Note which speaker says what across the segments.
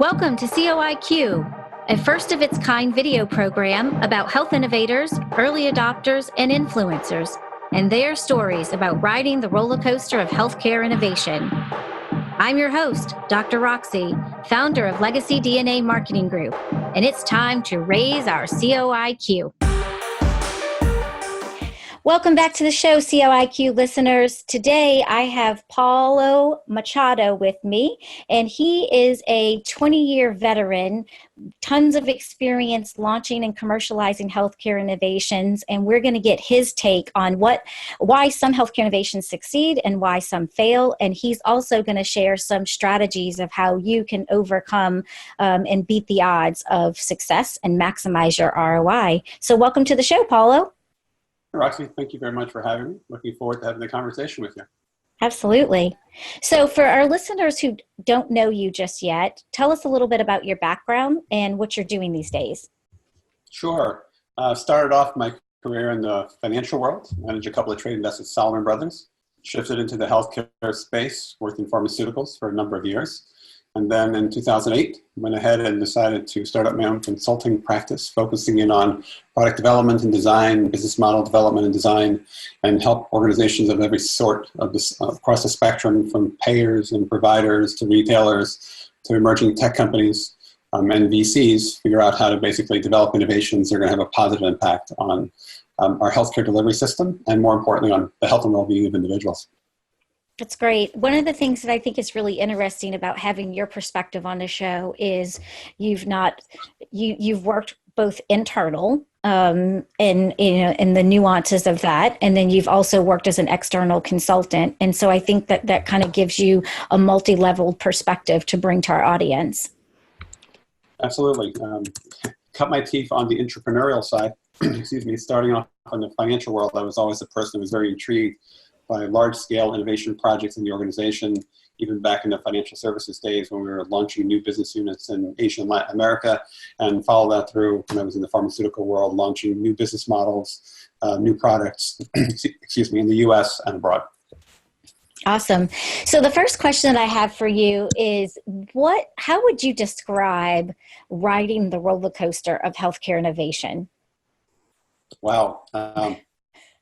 Speaker 1: Welcome to CoI'Q, a first-of-its-kind video program about health innovators, early adopters, and influencers, and their stories about riding the roller coaster of healthcare innovation. I'm your host, Dr. Roxie, founder of Legacy DNA Marketing Group, and it's time to raise our CoI'Q. Welcome back to the show, CoI'Q listeners. Today, I have Paulo Machado with me, and he is a 20-year veteran, tons of experience launching and commercializing healthcare innovations, and we're going to get his take on why some healthcare innovations succeed and why some fail, and he's also going to share some strategies of how you can overcome and beat the odds of success and maximize your ROI. So welcome to the show, Paulo.
Speaker 2: Roxie, thank you very much for having me. Looking forward to having the conversation with you.
Speaker 1: Absolutely. So for our listeners who don't know you just yet, tell us a little bit about your background and what you're doing these days.
Speaker 2: Sure. Started off my career in the financial world, managed a couple of trade invests at Salomon Brothers, shifted into the healthcare space, worked in pharmaceuticals for a number of years. And then in 2008, went ahead and decided to start up my own consulting practice, focusing in on product development and design, business model development and design, and help organizations of every sort of this, across the spectrum, from payers and providers to retailers to emerging tech companies and VCs, figure out how to basically develop innovations that are going to have a positive impact on our healthcare delivery system, and more importantly, on the health and well-being of individuals.
Speaker 1: That's great. One of the things that I think is really interesting about having your perspective on the show is you've worked both internal and in the nuances of that, and then you've also worked as an external consultant. And so I think that kind of gives you a multi-leveled perspective to bring to our audience.
Speaker 2: Absolutely. Cut my teeth on the entrepreneurial side. Excuse me. Starting off in the financial world, I was always a person who was very intrigued by large-scale innovation projects in the organization, even back in the financial services days when we were launching new business units in Asia and Latin America, and follow that through when I was in the pharmaceutical world, launching new business models, new products, excuse me, in the U.S. and abroad.
Speaker 1: Awesome. So the first question that I have for you is, how would you describe riding the roller coaster of healthcare innovation?
Speaker 2: Wow.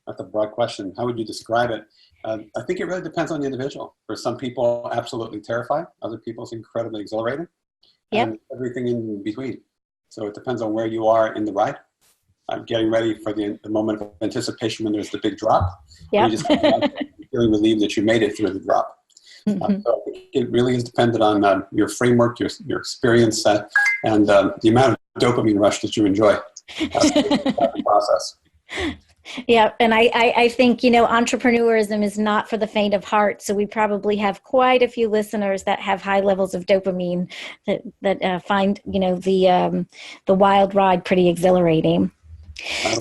Speaker 2: That's a broad question. How would you describe it? I think it really depends on the individual. For some people, absolutely terrifying. Other people, it's incredibly exhilarating.
Speaker 1: Yep.
Speaker 2: And everything in between. So it depends on where you are in the ride. I'm getting ready for the moment of anticipation when there's the big drop.
Speaker 1: Yep.
Speaker 2: You just feeling relieved that you made it through the drop.
Speaker 1: Mm-hmm.
Speaker 2: So it really is dependent on your framework, your experience set, and the amount of dopamine rush that you enjoy the process.
Speaker 1: Yeah, and I think, entrepreneurism is not for the faint of heart. So we probably have quite a few listeners that have high levels of dopamine that find, the wild ride pretty exhilarating.
Speaker 2: I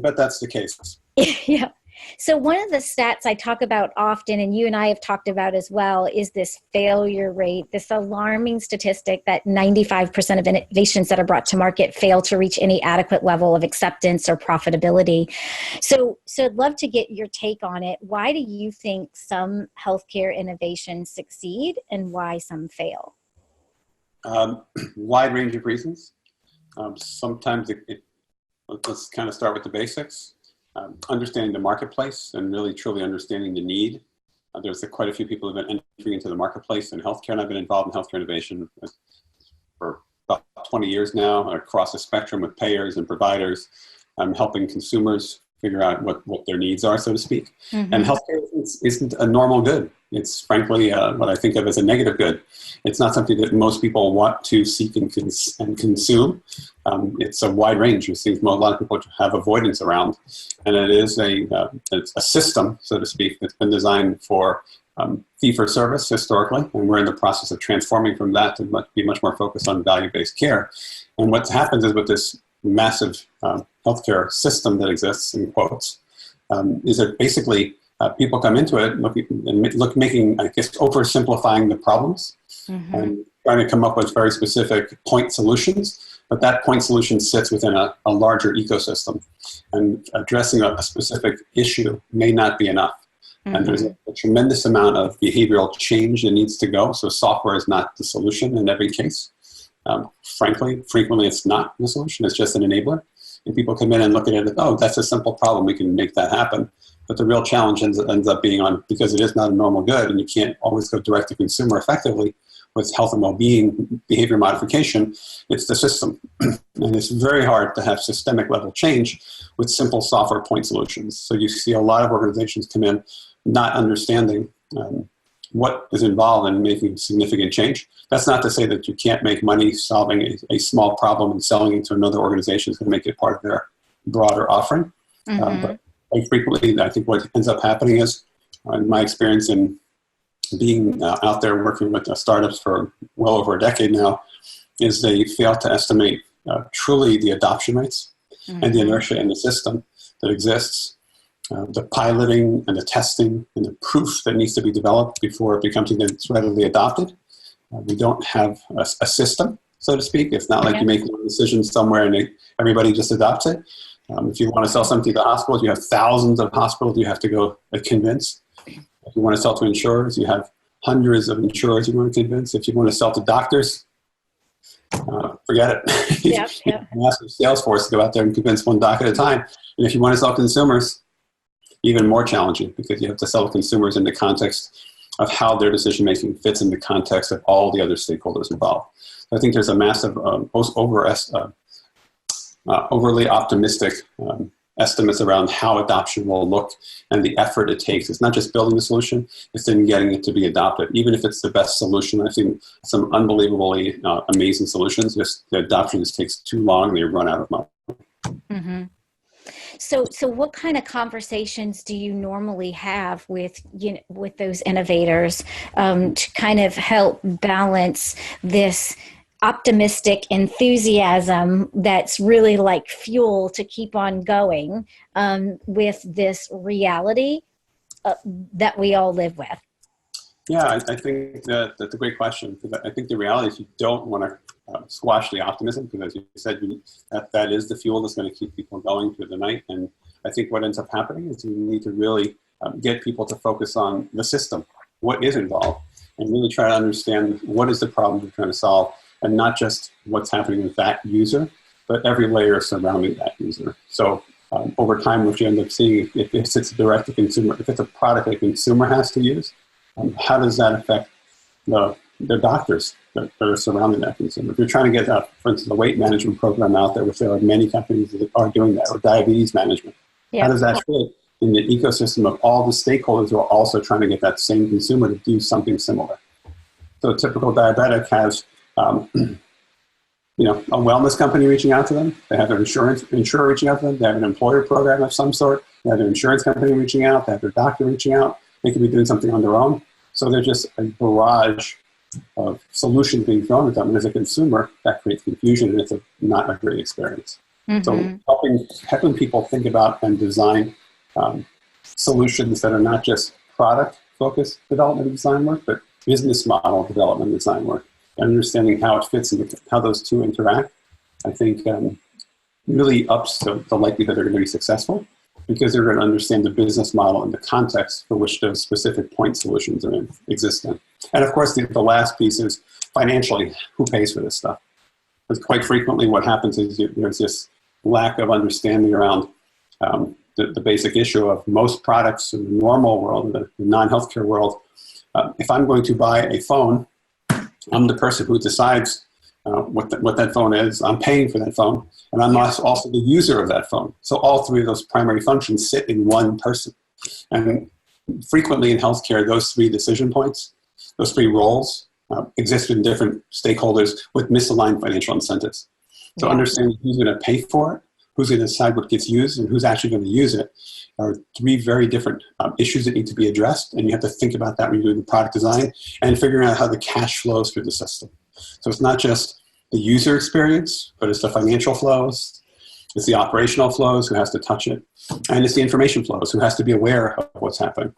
Speaker 2: bet that's the case.
Speaker 1: Yeah. So one of the stats I talk about often, and you and I have talked about as well, is this failure rate, this alarming statistic that 95% of innovations that are brought to market fail to reach any adequate level of acceptance or profitability. So I'd love to get your take on it. Why do you think some healthcare innovations succeed and why some fail?
Speaker 2: Wide range of reasons. Sometimes let's kind of start with the basics. Understanding the marketplace and really truly understanding the need. There's quite a few people who have been entering into the marketplace in healthcare, and I've been involved in healthcare innovation for about 20 years now, across the spectrum with payers and providers. I'm helping consumers figure out what their needs are, so to speak. Mm-hmm. And healthcare isn't a normal good. It's frankly what I think of as a negative good. It's not something that most people want to seek and consume. It's a wide range of things a lot of people have avoidance around. And it is it's a system, so to speak, that's been designed for fee-for-service historically. And we're in the process of transforming from that to be much more focused on value-based care. And what happens is with this massive healthcare system that exists, in quotes, is that basically people come into it making, I guess, oversimplifying the problems. Mm-hmm. And trying to come up with very specific point solutions, but that point solution sits within a larger ecosystem, and addressing a specific issue may not be enough. And there's a tremendous amount of behavioral change that needs to go. So software is not the solution in every case. Frankly, frequently it's not the solution. It's just an enabler. And people come in and look at it as, oh, that's a simple problem. We can make that happen. But the real challenge ends up being on, because it is not a normal good and you can't always go direct to consumer effectively with health and well-being, behavior modification, it's the system. And it's very hard to have systemic level change with simple software point solutions. So you see a lot of organizations come in not understanding what is involved in making significant change. That's not to say that you can't make money solving a small problem and selling it to another organization is going to make it part of their broader offering. But quite frequently, I think what ends up happening is, in my experience in being out there working with startups for well over a decade now, is they fail to estimate truly the adoption rates and the inertia in the system that exists. The piloting and the testing and the proof that needs to be developed before it becomes readily adopted. We don't have a system, so to speak. It's not like you make a decision somewhere and everybody just adopts it. If you want to sell something to hospitals, you have thousands of hospitals you have to go convince. If you want to sell to insurers, you have hundreds of insurers you want to convince. If you want to sell to doctors, forget it. Massive sales force to go out there and convince one doc at a time. And if you want to sell consumers, even more challenging, because you have to sell consumers in the context of how their decision-making fits in the context of all the other stakeholders involved. So I think there's a massive, overly optimistic estimates around how adoption will look and the effort it takes. It's not just building the solution, it's then getting it to be adopted. Even if it's the best solution, I've seen some unbelievably amazing solutions. The adoption just takes too long and they run out of money.
Speaker 1: Mm-hmm. So what kind of conversations do you normally have with those innovators to kind of help balance this optimistic enthusiasm that's really like fuel to keep on going with this reality that we all live with?
Speaker 2: Yeah, I think that's a great question, because I think the reality is you don't want to squash the optimism, because as you said, that is the fuel that's going to keep people going through the night. And I think what ends up happening is you need to really get people to focus on the system, what is involved, and really try to understand what is the problem you're trying to solve, and not just what's happening with that user, but every layer surrounding that user. So over time, what you end up seeing, if it's direct to consumer, if it's a product that a consumer has to use, how does that affect the doctors that are surrounding that consumer? If you're trying to get, for instance, a weight management program out there, which there are many companies that are doing that, or diabetes management, how does that fit in the ecosystem of all the stakeholders who are also trying to get that same consumer to do something similar? So a typical diabetic has a wellness company reaching out to them. They have their insurer reaching out to them. They have an employer program of some sort. They have their insurance company reaching out. They have their doctor reaching out. They could be doing something on their own. So there's just a barrage of solutions being thrown at them. And as a consumer, that creates confusion, and it's not a great experience. Mm-hmm. So helping people think about and design solutions that are not just product-focused development and design work, but business model development and design work. And understanding how it fits and how those two interact, I think really ups the likelihood they're going to be successful, because they're going to understand the business model and the context for which those specific point solutions are existing. And of course, the last piece is financially, who pays for this stuff? Because quite frequently what happens is there's this lack of understanding around the basic issue of most products in the normal world, the non-healthcare world. If I'm going to buy a phone, I'm the person who decides what that phone is. I'm paying for that phone, and I'm also the user of that phone. So all three of those primary functions sit in one person. And frequently in healthcare, those three decision points, those three roles exist in different stakeholders with misaligned financial incentives. So understanding who's going to pay for it, who's going to decide what gets used, and who's actually going to use it are three very different issues that need to be addressed. And you have to think about that when you're doing the product design and figuring out how the cash flows through the system. So it's not just the user experience, but it's the financial flows, it's the operational flows, who has to touch it, and it's the information flows, who has to be aware of what's happening.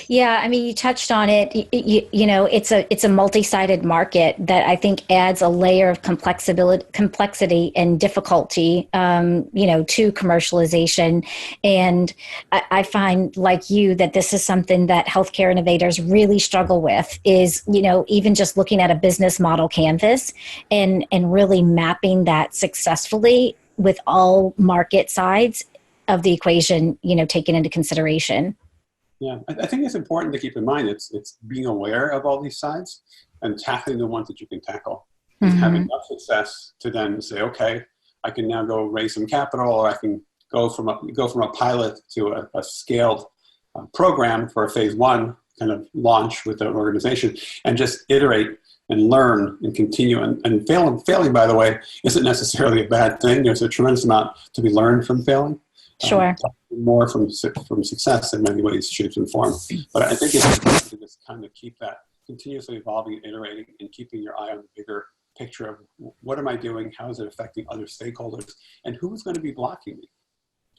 Speaker 1: Yeah, I mean, you touched on it. It's a multi-sided market that I think adds a layer of complexity and difficulty, to commercialization. And I find, like you, that this is something that healthcare innovators really struggle with. Is even just looking at a business model canvas and really mapping that successfully with all market sides of the equation, taken into consideration.
Speaker 2: Yeah, I think it's important to keep in mind it's being aware of all these sides and tackling the ones that you can tackle and having enough success to then say, okay, I can now go raise some capital, or I can go from a pilot to a scaled program for a phase one kind of launch with an organization, and just iterate and learn and continue. And failing, by the way, isn't necessarily a bad thing. There's a tremendous amount to be learned from failing.
Speaker 1: Sure.
Speaker 2: More from success in many ways, shapes, and forms. But I think it's important to just kind of keep that continuously evolving and iterating, and keeping your eye on the bigger picture of what am I doing, how is it affecting other stakeholders, and who's going to be blocking me.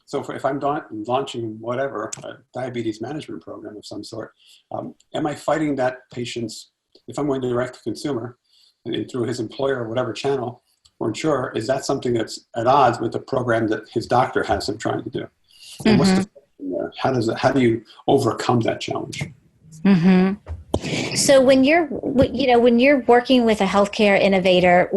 Speaker 2: So if I'm launching whatever, a diabetes management program of some sort, am I fighting that patient's, if I'm going direct to consumer and through his employer or whatever channel, or insurer, is that something that's at odds with the program that his doctor has him trying to do? And what's the there? How do you overcome that challenge?
Speaker 1: Mm-hmm. So when you're working with a healthcare innovator,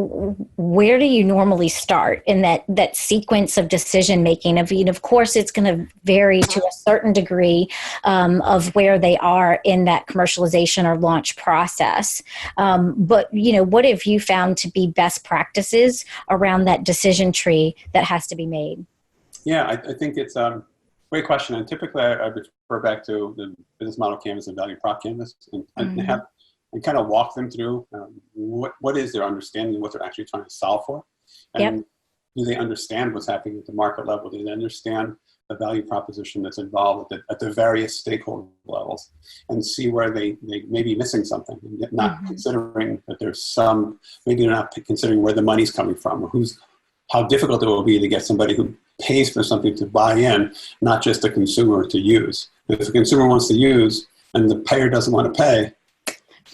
Speaker 1: where do you normally start in that sequence of decision making? Of course, it's going to vary to a certain degree of where they are in that commercialization or launch process. But what have you found to be best practices around that decision tree that has to be made?
Speaker 2: Yeah, I think it's great question. And typically, I refer back to the business model canvas and value prop canvas, and kind of walk them through what is their understanding of what they're actually trying to solve for, and do they understand what's happening at the market level? Do they understand the value proposition that's involved at the various stakeholder levels, and see where they may be missing something, and not considering that there's some, maybe they're not considering where the money's coming from, or how difficult it will be to get somebody who pays for something to buy in, not just a consumer to use. If the consumer wants to use and the payer doesn't want to pay,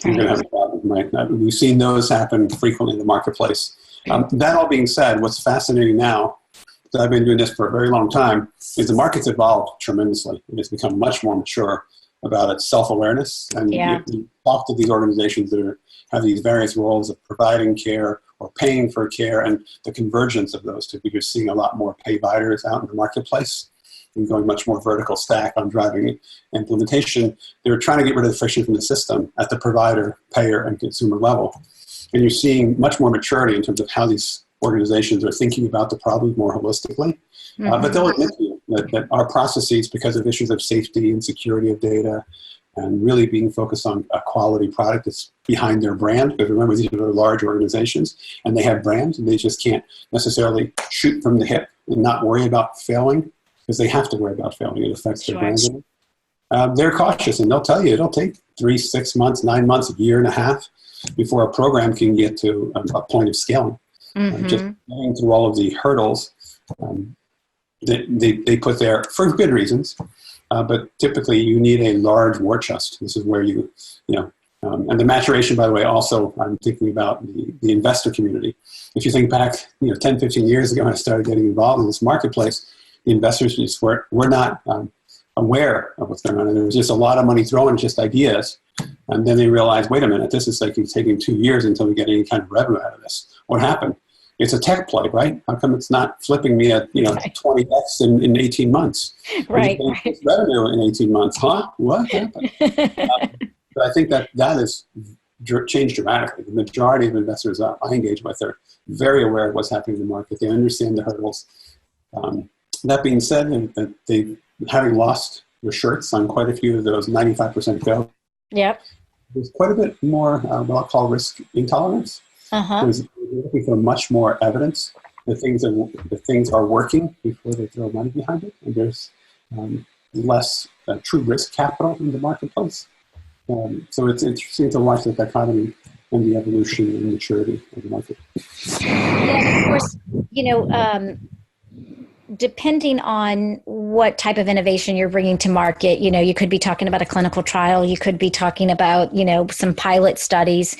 Speaker 2: you're going to have a problem, right? We've seen those happen frequently in the marketplace. That all being said, what's fascinating now, that I've been doing this for a very long time, is the market's evolved tremendously. It's become much more mature about its self-awareness. And you talk to these organizations that have these various roles of providing care or paying for care, and the convergence of those two. You're seeing a lot more payviders out in the marketplace and going much more vertical stack on driving implementation. They're trying to get rid of the friction from the system at the provider, payer, and consumer level. And you're seeing much more maturity in terms of how these organizations are thinking about the problem more holistically. But they'll admit to you that our processes, because of issues of safety and security of data, and really being focused on a quality product that's behind their brand. Because remember, these are large organizations and they have brands, and they just can't necessarily shoot from the hip and not worry about failing, because they have to worry about failing. It affects their brand. They're cautious, and they'll tell you it'll take 3, 6 months, 9 months, a year and a half before a program can get to a point of scaling. Just going through all of the hurdles they put there for good reasons. But typically, you need a large war chest. This is where and the maturation, by the way, also, I'm thinking about the investor community. If you think back, 10, 15 years ago when I started getting involved in this marketplace, the investors just were not aware of what's going on. And there was just a lot of money thrown, just ideas. And then they realized, wait a minute, this is like it's taking 2 years until we get any kind of revenue out of this. What happened? It's a tech play, right? How come it's not flipping me at 20x in 18 months?
Speaker 1: Right.
Speaker 2: Revenue in 18 months, huh? What happened? But I think that has changed dramatically. The majority of investors I engage with are very aware of what's happening in the market. They understand the hurdles. That being said, that they having lost their shirts on quite a few of those 95% fail.
Speaker 1: Yep.
Speaker 2: There's quite a bit more what I'll call risk intolerance. There's looking for much more evidence that things are working before they throw money behind it, and there's less true risk capital in the marketplace. So it's interesting to watch the dichotomy and the evolution and maturity of the market.
Speaker 1: Yeah, and of course, depending on what type of innovation you're bringing to market, you could be talking about a clinical trial, you could be talking about, some pilot studies.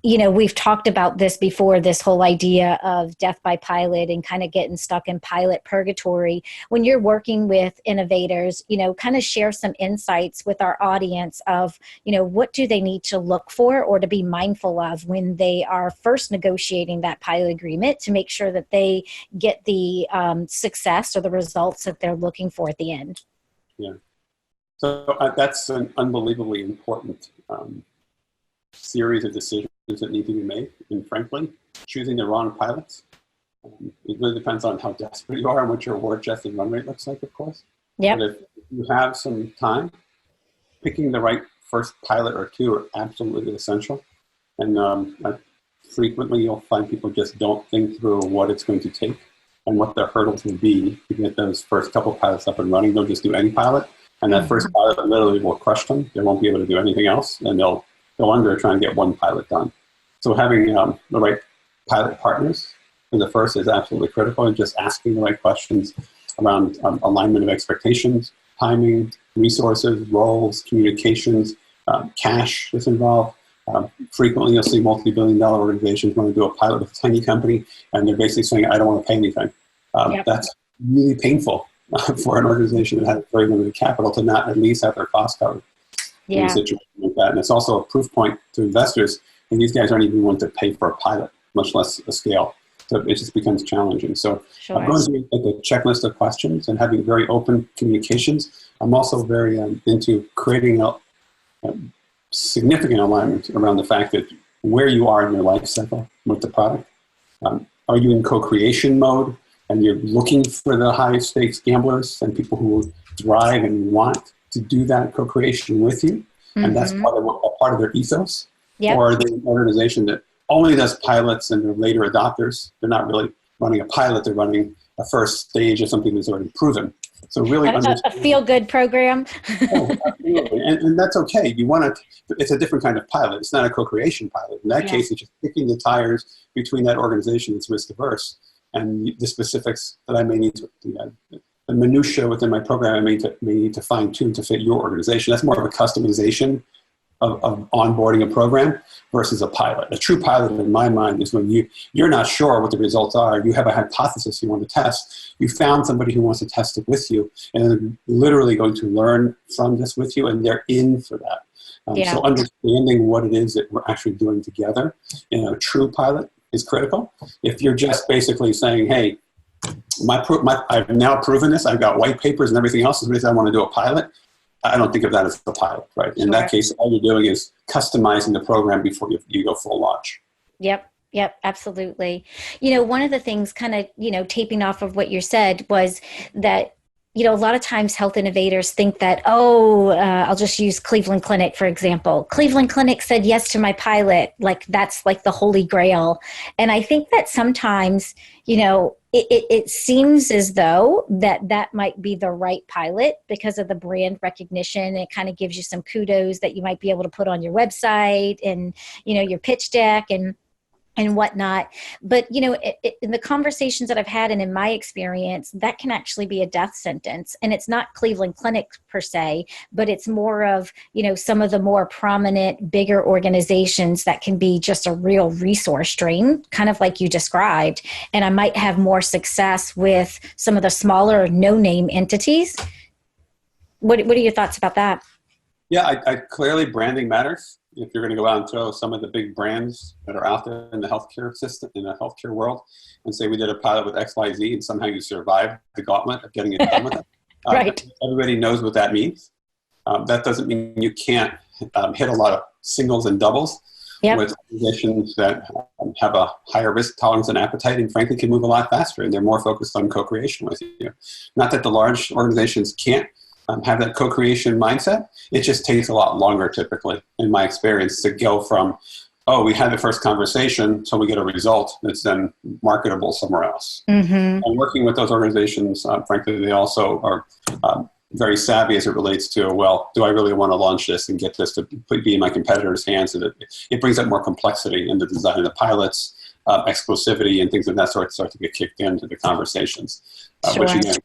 Speaker 1: We've talked about this before, this whole idea of death by pilot and kind of getting stuck in pilot purgatory. When you're working with innovators, kind of share some insights with our audience of, what do they need to look for or to be mindful of when they are first negotiating that pilot agreement to make sure that they get the success or the results that they're looking for at the end.
Speaker 2: Yeah. So that's an unbelievably important series of decisions that need to be made. And frankly, choosing the wrong pilots, it really depends on how desperate you are and what your war chest and run rate looks like, of course.
Speaker 1: Yeah.
Speaker 2: But if you have some time, picking the right first pilot or two are absolutely essential. And frequently you'll find people just don't think through what it's going to take and what the hurdles will be to get those first couple pilots up and running. They'll just do any pilot, and that first pilot literally will crush them. They won't be able to do anything else, and they'll go under trying to get one pilot done. So having the right pilot partners for the first is absolutely critical, and just asking the right questions around alignment of expectations, timing, resources, roles, communications, cash that's involved. Frequently you'll see multi-billion-dollar organizations want to do a pilot with a tiny company, and they're basically saying, I don't want to pay anything. That's really painful for an organization that has very limited capital to not at least have their costs covered. In a situation like that. And it's also a proof point to investors, and these guys aren't even willing to pay for a pilot, much less a scale. So it just becomes challenging. So I'm going through a checklist of questions and having very open communications. I'm also very into creating a significant alignment around the fact that where you are in your life cycle with the product. Are you in co-creation mode and you're looking for the high stakes gamblers and people who will thrive and want to do that co-creation with you, and that's part of their ethos? Or are they an organization that only does pilots and they're later adopters? They're not really running a pilot, they're running a first stage of something that's already proven. So really
Speaker 1: a feel-good program.
Speaker 2: Absolutely. And that's okay. You want to, it's a different kind of pilot. It's not a co-creation pilot. In that case, it's just kicking the tires between that organization that's risk averse and the specifics that I may need to, the minutia within my program I may need to fine tune to fit your organization. That's more of a customization of onboarding a program versus a pilot. A true pilot in my mind is when you're not sure what the results are. You have a hypothesis you want to test. You found somebody who wants to test it with you and they're literally going to learn from this with you, and they're in for that. So understanding what it is that we're actually doing together in a true pilot is critical. If you're just basically saying, hey, I've now proven this, I've got white papers and everything else, I want to do a pilot, I don't think of that as a pilot, right? In that case, all you're doing is customizing the program before you go full launch. Yep,
Speaker 1: absolutely. One of the things kind of, taping off of what you said was that, a lot of times health innovators think that, I'll just use Cleveland Clinic, for example. Cleveland Clinic said yes to my pilot. Like that's like the holy grail. And I think that sometimes, it seems as though that might be the right pilot because of the brand recognition. It kind of gives you some kudos that you might be able to put on your website and, your pitch deck and whatnot. But, in the conversations that I've had and in my experience, that can actually be a death sentence. And it's not Cleveland Clinic per se, but it's more of, some of the more prominent, bigger organizations that can be just a real resource drain, kind of like you described. And I might have more success with some of the smaller no-name entities. What are your thoughts about that?
Speaker 2: Yeah, I clearly branding matters. If you're going to go out and throw some of the big brands that are out there in the healthcare system, in the healthcare world, and say we did a pilot with XYZ and somehow you survived the gauntlet of getting it done with it.
Speaker 1: Right.
Speaker 2: Everybody knows what that means. That doesn't mean you can't hit a lot of singles and doubles with organizations that have a higher risk tolerance and appetite and frankly can move a lot faster, and they're more focused on co-creation with you. Not that the large organizations can't have that co-creation mindset. It just takes a lot longer typically, in my experience, to go from, we had the first conversation, so we get a result that's then marketable somewhere else. And working with those organizations, frankly, they also are very savvy as it relates to, do I really want to launch this and get this to be in my competitor's hands? And it brings up more complexity in the design of the pilots, exclusivity and things of that sort start to get kicked into the conversations,
Speaker 1: Sure.
Speaker 2: which again,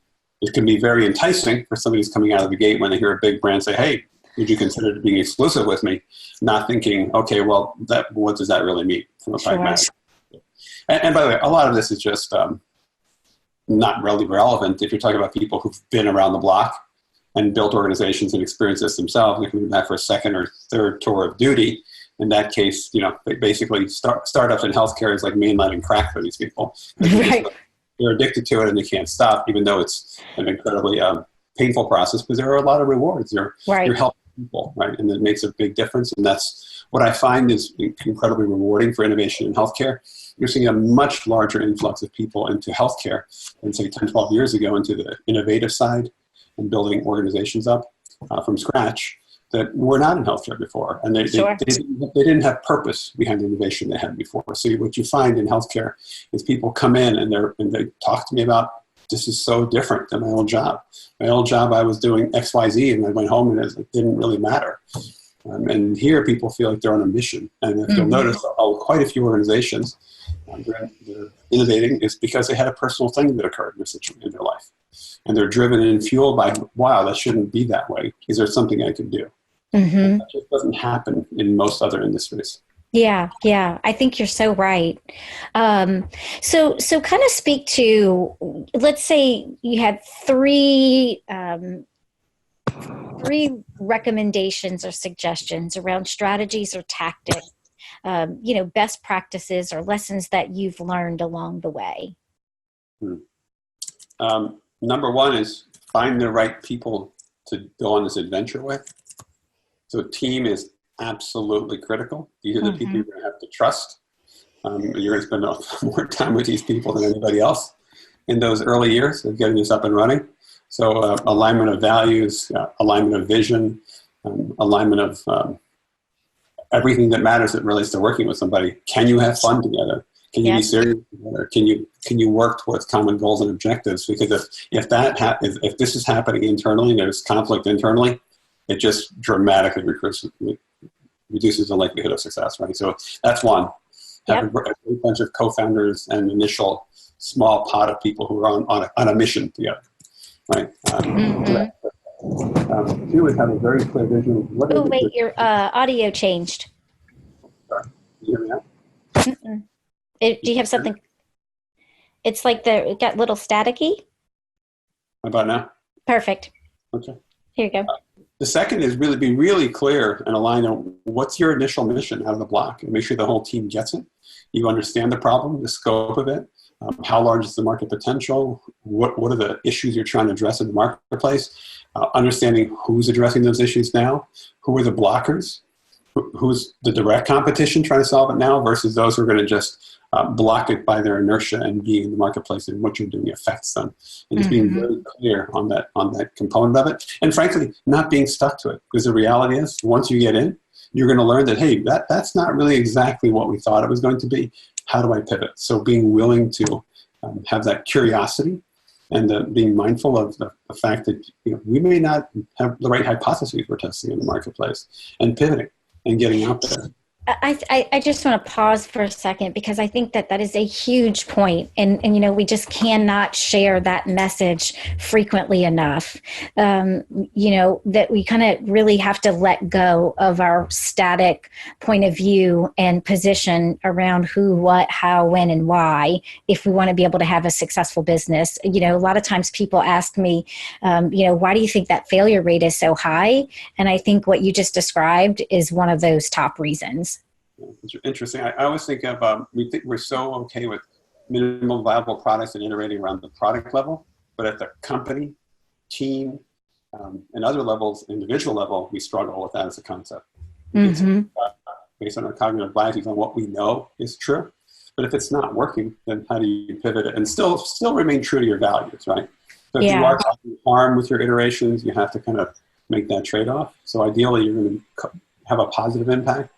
Speaker 2: it can be very enticing for somebody who's coming out of the gate when they hear a big brand say, hey, would you consider being exclusive with me? Not thinking, okay, well, what does that really mean from a pragmatic? And by the way, a lot of this is just not really relevant if you're talking about people who've been around the block and built organizations and experienced this themselves. They're coming back for a second or third tour of duty. In that case, basically startups in healthcare is like mainlining crack for these people.
Speaker 1: Right.
Speaker 2: They're addicted to it and they can't stop, even though it's an incredibly painful process, because there are a lot of rewards. You're helping people, right? And it makes a big difference. And that's what I find is incredibly rewarding for innovation in healthcare. You're seeing a much larger influx of people into healthcare than, say, 10, 12 years ago into the innovative side and building organizations up from scratch that were not in healthcare before. And they didn't have purpose behind the innovation they had before. So what you find in healthcare is people come in and they talk to me about, this is so different than my old job. My old job, I was doing X, Y, Z, and I went home and it didn't really matter. And here people feel like they're on a mission. And if you'll notice, quite a few organizations they're innovating is because they had a personal thing that occurred in their life. And they're driven and fueled by, wow, that shouldn't be that way. Is there something I can do? Mm-hmm. That just doesn't happen in most other industries.
Speaker 1: Yeah. I think you're so right. So kind of speak to, let's say you had three recommendations or suggestions around strategies or tactics, best practices or lessons that you've learned along the way.
Speaker 2: Number one is find the right people to go on this adventure with. So team is absolutely critical. These are the people you're going to have to trust. You're going to spend more time with these people than anybody else in those early years of getting this up and running. So alignment of values, alignment of vision, alignment of everything that matters that relates to working with somebody. Can you have fun together? Can you be serious together? Can you work towards common goals and objectives? Because if this is happening internally, there's conflict internally, it just dramatically reduces the likelihood of success, right? So that's one. Have a bunch of co-founders and initial small pot of people who are on a mission together, right? Two is have a very clear vision of what. Oh wait,
Speaker 1: your audio changed.
Speaker 2: Sorry, can you hear me now?
Speaker 1: Do you have something? It's like it got a little staticky.
Speaker 2: How about now?
Speaker 1: Perfect.
Speaker 2: Okay.
Speaker 1: Here you go.
Speaker 2: The second is really be really clear and aligned on what's your initial mission out of the block, and make sure the whole team gets it. You understand the problem, the scope of it, how large is the market potential, what are the issues you're trying to address in the marketplace, understanding who's addressing those issues now, who are the blockers, who's the direct competition trying to solve it now versus those who are going to just block it by their inertia and being in the marketplace and what you're doing affects them. And just being very clear on that component of it. And frankly, not being stuck to it. Because the reality is, once you get in, you're going to learn that, hey, that's not really exactly what we thought it was going to be. How do I pivot? So being willing to have that curiosity and being mindful of the fact that we may not have the right hypotheses we're testing in the marketplace, and pivoting and getting out there.
Speaker 1: I just want to pause for a second because I think that is a huge point. And we just cannot share that message frequently enough. That we kind of really have to let go of our static point of view and position around who, what, how, when, and why, if we want to be able to have a successful business. A lot of times people ask me, why do you think that failure rate is so high? And I think what you just described is one of those top reasons.
Speaker 2: It's interesting. I always think of, we're so okay with minimum viable products and iterating around the product level, but at the company, team, and other levels, individual level, we struggle with that as a concept. Based on our cognitive biases on what we know is true. But if it's not working, then how do you pivot it and still remain true to your values, right? So if you are causing harm with your iterations, you have to kind of make that trade-off. So ideally, you're going to have a positive impact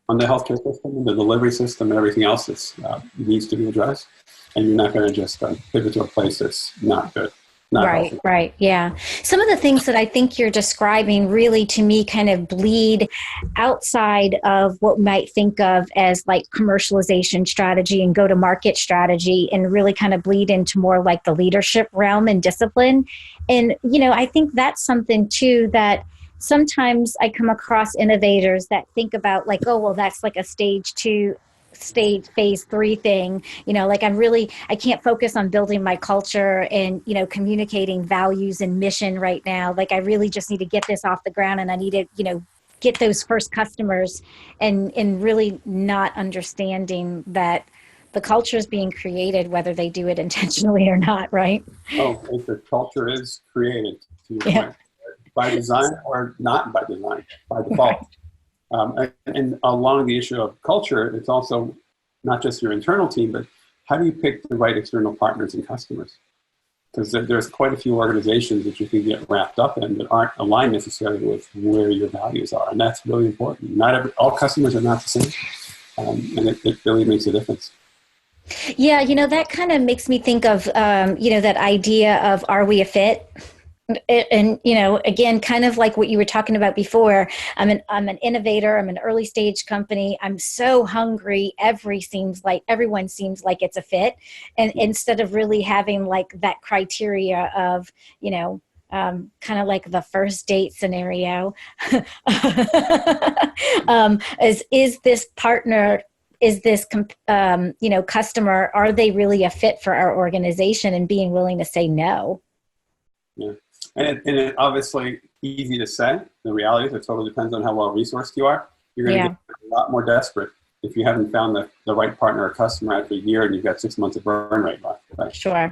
Speaker 2: on the healthcare system and the delivery system and everything else that needs to be addressed. And you're not going to just pivot to a place that's not good. not
Speaker 1: Right,
Speaker 2: healthy.
Speaker 1: right. Yeah. Some of the things that I think you're describing really to me kind of bleed outside of what we might think of as like commercialization strategy and go to market strategy, and really kind of bleed into more like the leadership realm and discipline. And, I think that's something too that sometimes I come across innovators that think about like, oh, well, that's like a phase 3 thing, like I can't focus on building my culture and communicating values and mission right now. Like I really just need to get this off the ground, and I need to get those first customers, and really not understanding that the culture is being created whether they do it intentionally or not, right?
Speaker 2: Oh, if the culture is created, to your
Speaker 1: Yeah.
Speaker 2: point, by design or not by design, by default. And along the issue of culture, it's also not just your internal team, but how do you pick the right external partners and customers? Because there's quite a few organizations that you can get wrapped up in that aren't aligned necessarily with where your values are, and that's really important. All customers are not the same, and it really makes a difference.
Speaker 1: Yeah, that kind of makes me think of, that idea of, are we a fit? And again, kind of like what you were talking about before, I'm an innovator, I'm an early stage company, I'm so hungry, everyone seems like it's a fit, and instead of really having like that criteria of kind of like the first date scenario. Is this partner, is this customer, are they really a fit for our organization, and being willing to say no?
Speaker 2: Yeah. And it obviously easy to say. The reality is it totally depends on how well resourced you are. You're going to get a lot more desperate if you haven't found the right partner or customer after a year and you've got 6 months of burn rate left. Right?
Speaker 1: Sure.
Speaker 2: I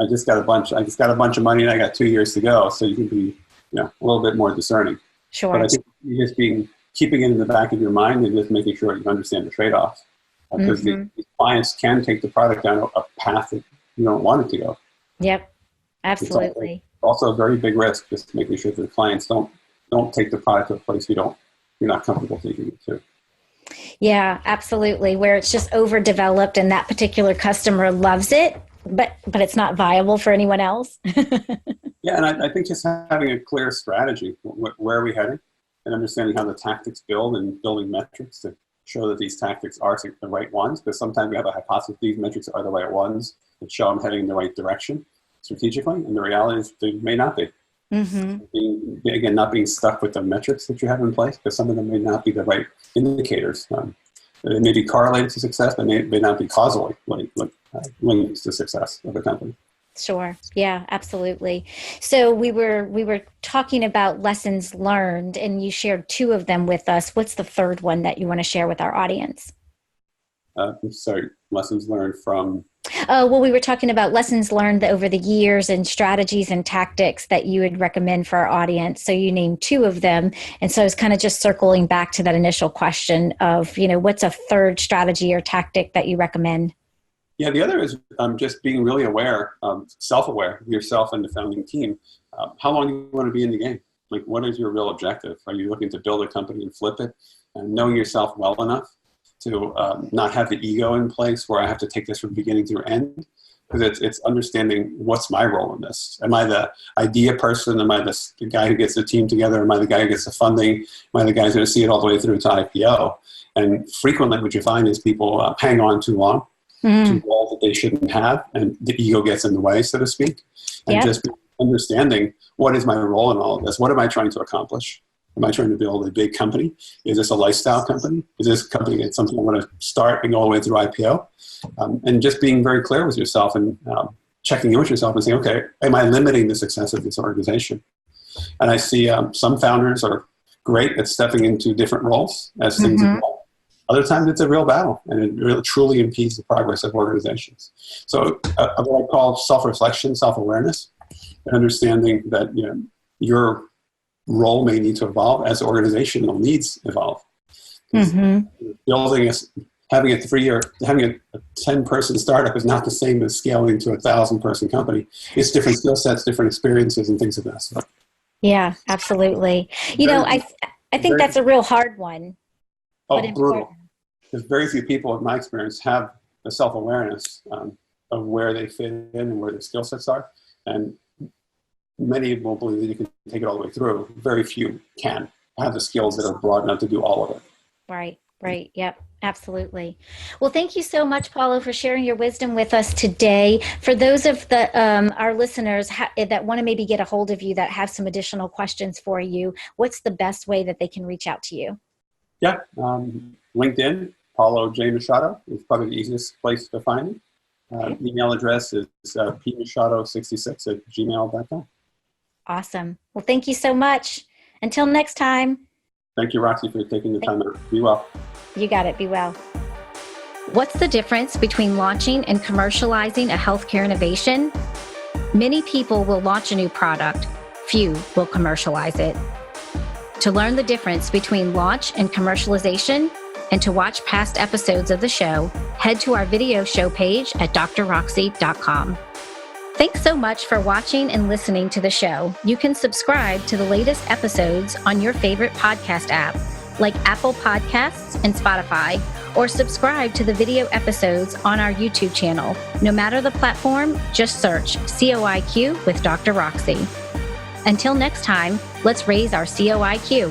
Speaker 2: just got a bunch of money and I got 2 years to go. So you can be a little bit more discerning.
Speaker 1: Sure.
Speaker 2: But I think you just keeping it in the back of your mind and just making sure you understand the trade-offs. Because the clients can take the product down a path that you don't want it to go.
Speaker 1: Yep. Absolutely.
Speaker 2: It's also a very big risk, just making sure that the clients don't take the product to a place you're not comfortable taking it to.
Speaker 1: Yeah, absolutely. Where it's just overdeveloped and that particular customer loves it, but it's not viable for anyone else.
Speaker 2: Yeah, and I think just having a clear strategy, where are we heading, and understanding how the tactics build and building metrics to show that these tactics are the right ones, because sometimes we have a hypothesis these metrics are the right ones that show I'm heading in the right direction strategically, and the reality is they may not be. Again, not being stuck with the metrics that you have in place, because some of them may not be the right indicators. They may be correlated to success, but may not be causally linked to success of a company.
Speaker 1: Sure. Yeah, absolutely. So we were talking about lessons learned, and you shared 2 of them with us. What's the third one that you want to share with our audience?
Speaker 2: Sorry, lessons learned from...
Speaker 1: Well, we were talking about lessons learned over the years and strategies and tactics that you would recommend for our audience. So you named 2 of them. And so I was kind of just circling back to that initial question of, what's a third strategy or tactic that you recommend?
Speaker 2: Yeah, the other is just being really aware, self-aware of yourself and the founding team. How long do you want to be in the game? Like, what is your real objective? Are you looking to build a company and flip it? And knowing yourself well enough to not have the ego in place where I have to take this from beginning to end. Because it's understanding what's my role in this. Am I the idea person? Am I the guy who gets the team together? Am I the guy who gets the funding? Am I the guy who's going to see it all the way through to IPO? And frequently what you find is people hang on too long to roles that they shouldn't have, and the ego gets in the way, so to speak. And just understanding, what is my role in all of this? What am I trying to accomplish? Am I trying to build a big company? Is this a lifestyle company? Is this company that's something I want to start and go all the way through IPO? And just being very clear with yourself and checking in with yourself and saying, okay, am I limiting the success of this organization? And I see some founders are great at stepping into different roles as things evolve. Other times it's a real battle, and it really truly impedes the progress of organizations. So what I call self-reflection, self-awareness, and understanding that your role may need to evolve as organizational needs evolve. Building having a 10-person startup is not the same as scaling to a 1,000-person company. It's different skill sets, different experiences, and things of that sort.
Speaker 1: Yeah, absolutely. I think that's a real hard one.
Speaker 2: Oh, brutal. There's very few people, in my experience, have the self-awareness of where they fit in and where their skill sets are. And many will believe that you can take it all the way through. Very few can have the skills that are broad enough to do all of it.
Speaker 1: Right, right. Yep, absolutely. Well, thank you so much, Paulo, for sharing your wisdom with us today. For those of our listeners that want to maybe get a hold of you, that have some additional questions for you, what's the best way that they can reach out to you?
Speaker 2: Yeah, LinkedIn, Paulo J. Machado is probably the easiest place to find me.
Speaker 1: Okay.
Speaker 2: Email address is pmachado66@gmail.com.
Speaker 1: Awesome. Well, thank you so much. Until next time.
Speaker 2: Thank you, Roxie, for taking the time out. Be well.
Speaker 1: You got it. Be well. What's the difference between launching and commercializing a healthcare innovation? Many people will launch a new product. Few will commercialize it. To learn the difference between launch and commercialization, and to watch past episodes of the show, head to our video show page at drroxie.com. Thanks so much for watching and listening to the show. You can subscribe to the latest episodes on your favorite podcast app, like Apple Podcasts and Spotify, or subscribe to the video episodes on our YouTube channel. No matter the platform, just search CoI'Q with Dr. Roxie. Until next time, let's raise our CoI'Q.